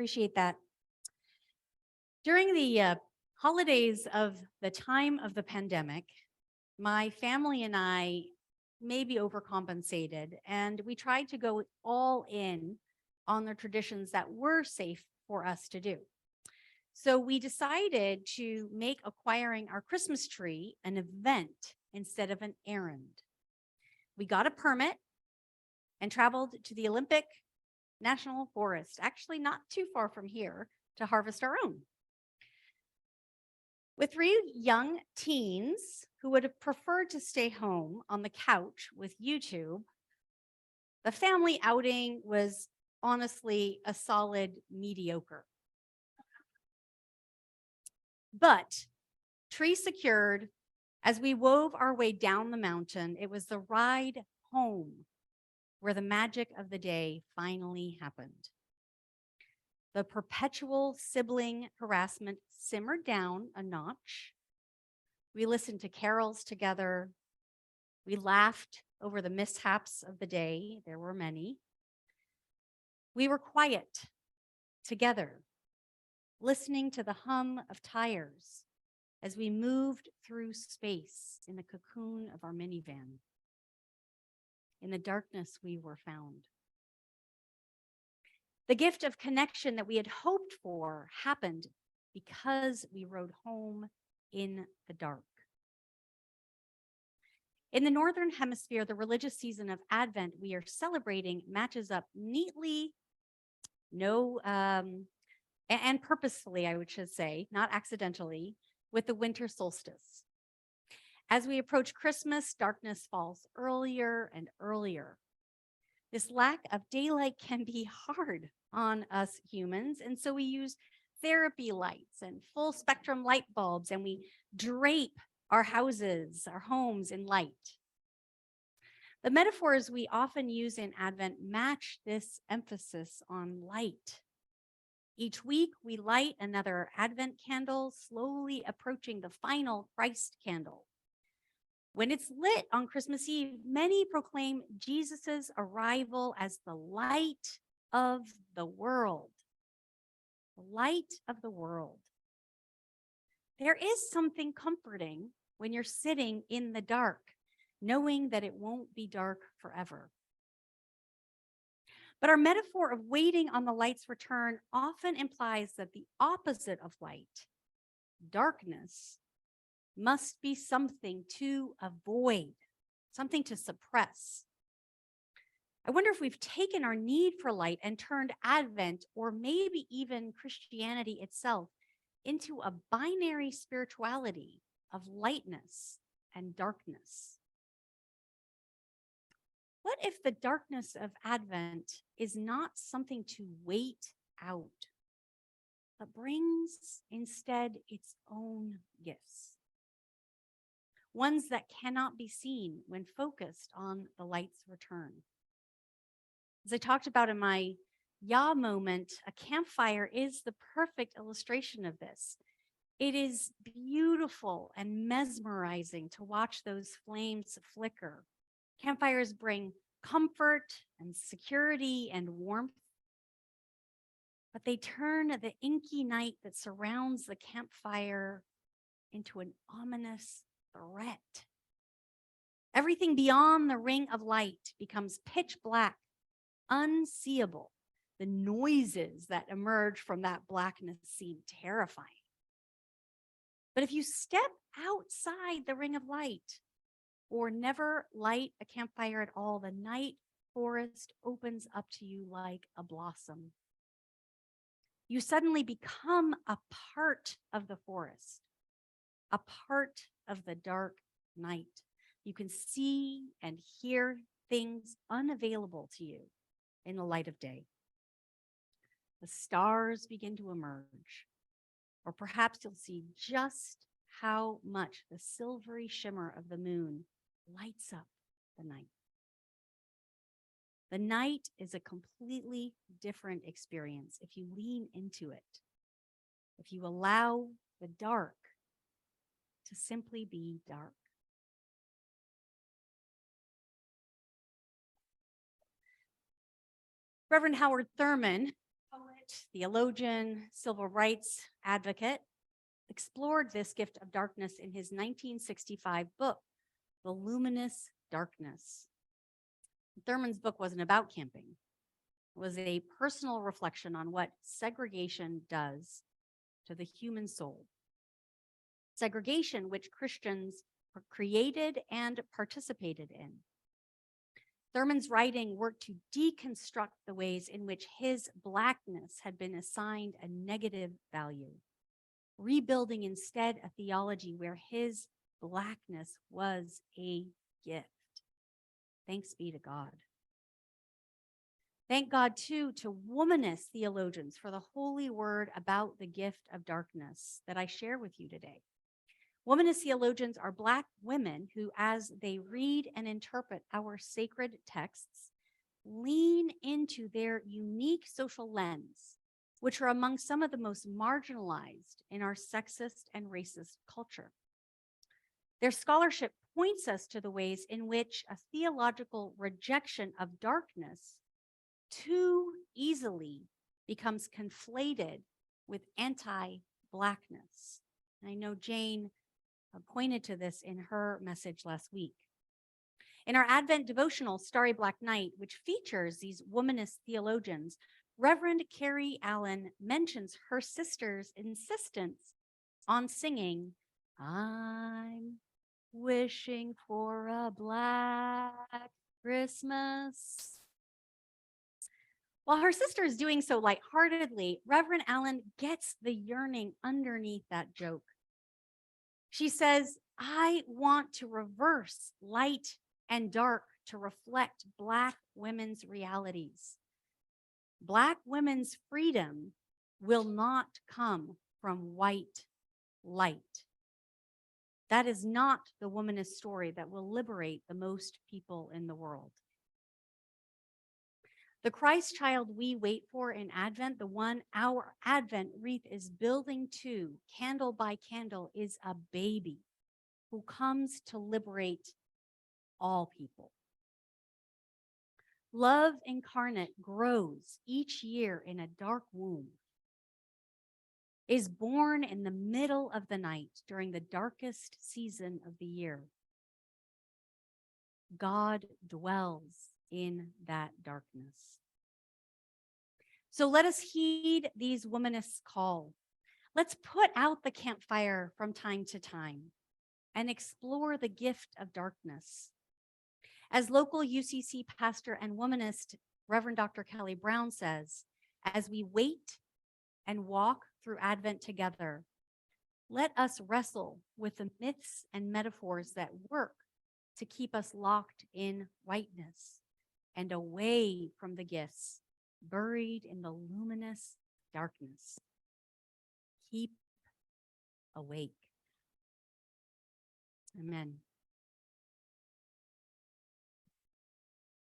Appreciate that. During the holidays of the time of the pandemic, my family and I maybe overcompensated, and we tried to go all in on the traditions that were safe for us to do. So we decided to make acquiring our Christmas tree an event instead of an errand. We got a permit and traveled to the Olympic National Forest, actually not too far from here, to harvest our own. With 3 young teens who would have preferred to stay home on the couch with YouTube, the family outing was honestly a solid mediocre. But tree secured, as we wove our way down the mountain, it was the ride home where the magic of the day finally happened. The perpetual sibling harassment simmered down a notch. We listened to carols together. We laughed over the mishaps of the day. There were many. We were quiet together, listening to the hum of tires as we moved through space in the cocoon of our minivan. In the darkness, we were found. The gift of connection that we had hoped for happened because we rode home in the dark. In the Northern Hemisphere, the religious season of Advent we are celebrating matches up neatly, and purposefully, I should say, not accidentally, with the winter solstice. As we approach Christmas, darkness falls earlier and earlier. This lack of daylight can be hard on us humans, and so we use therapy lights and full spectrum light bulbs, and we drape our houses, our homes in light. The metaphors we often use in Advent match this emphasis on light. Each week, we light another Advent candle, slowly approaching the final Christ candle. When it's lit on Christmas Eve, many proclaim Jesus's arrival as the light of the world. The light of the world. There is something comforting when you're sitting in the dark, knowing that it won't be dark forever. But our metaphor of waiting on the light's return often implies that the opposite of light, darkness, must be something to avoid, something to suppress. I wonder if we've taken our need for light and turned Advent, or maybe even Christianity itself, into a binary spirituality of lightness and darkness. What if the darkness of Advent is not something to wait out, but brings instead its own gifts? Ones that cannot be seen when focused on the light's return. As I talked about in my Yah moment, a campfire is the perfect illustration of this. It is beautiful and mesmerizing to watch those flames flicker. Campfires bring comfort and security and warmth, but they turn the inky night that surrounds the campfire into an ominous threat. Everything beyond the ring of light becomes pitch black, unseeable. The noises that emerge from that blackness seem terrifying. But if you step outside the ring of light, or never light a campfire at all, the night forest opens up to you like a blossom. You suddenly become a part of the forest, a part of the dark night. You can see and hear things unavailable to you in the light of day. The stars begin to emerge, or perhaps you'll see just how much the silvery shimmer of the moon lights up the night. The night is a completely different experience if you lean into it, if you allow the dark to simply be dark. Reverend Howard Thurman, poet, poet, theologian, civil rights advocate, explored this gift of darkness in his 1965 book, The Luminous Darkness. Thurman's book wasn't about camping. It was a personal reflection on what segregation does to the human soul. Segregation which Christians created and participated in. Thurman's writing worked to deconstruct the ways in which his Blackness had been assigned a negative value, rebuilding instead a theology where his Blackness was a gift. Thanks be to God. Thank God, too, to womanist theologians for the holy word about the gift of darkness that I share with you today. Womanist theologians are Black women who, as they read and interpret our sacred texts, lean into their unique social lens, which are among some of the most marginalized in our sexist and racist culture. Their scholarship points us to the ways in which a theological rejection of darkness too easily becomes conflated with anti-Blackness. And I know Jane pointed to this in her message last week. In our Advent devotional, Starry Black Night, which features these womanist theologians, Reverend Carrie Allen mentions her sister's insistence on singing, "I'm wishing for a black Christmas." While her sister is doing so lightheartedly, Reverend Allen gets the yearning underneath that joke. She says, "I want to reverse light and dark to reflect Black women's realities. Black women's freedom will not come from white light. That is not the womanist story that will liberate the most people in the world." The Christ child we wait for in Advent, the one our Advent wreath is building to, candle by candle, is a baby who comes to liberate all people. Love incarnate grows each year in a dark womb, is born in the middle of the night during the darkest season of the year. God dwells in that darkness. So let us heed these womanists' call. Let's put out the campfire from time to time and explore the gift of darkness. As local UCC pastor and womanist Reverend Dr. Kelly Brown says, as we wait and walk through Advent together, let us wrestle with the myths and metaphors that work to keep us locked in whiteness and away from the gifts buried in the luminous darkness. Keep awake. Amen.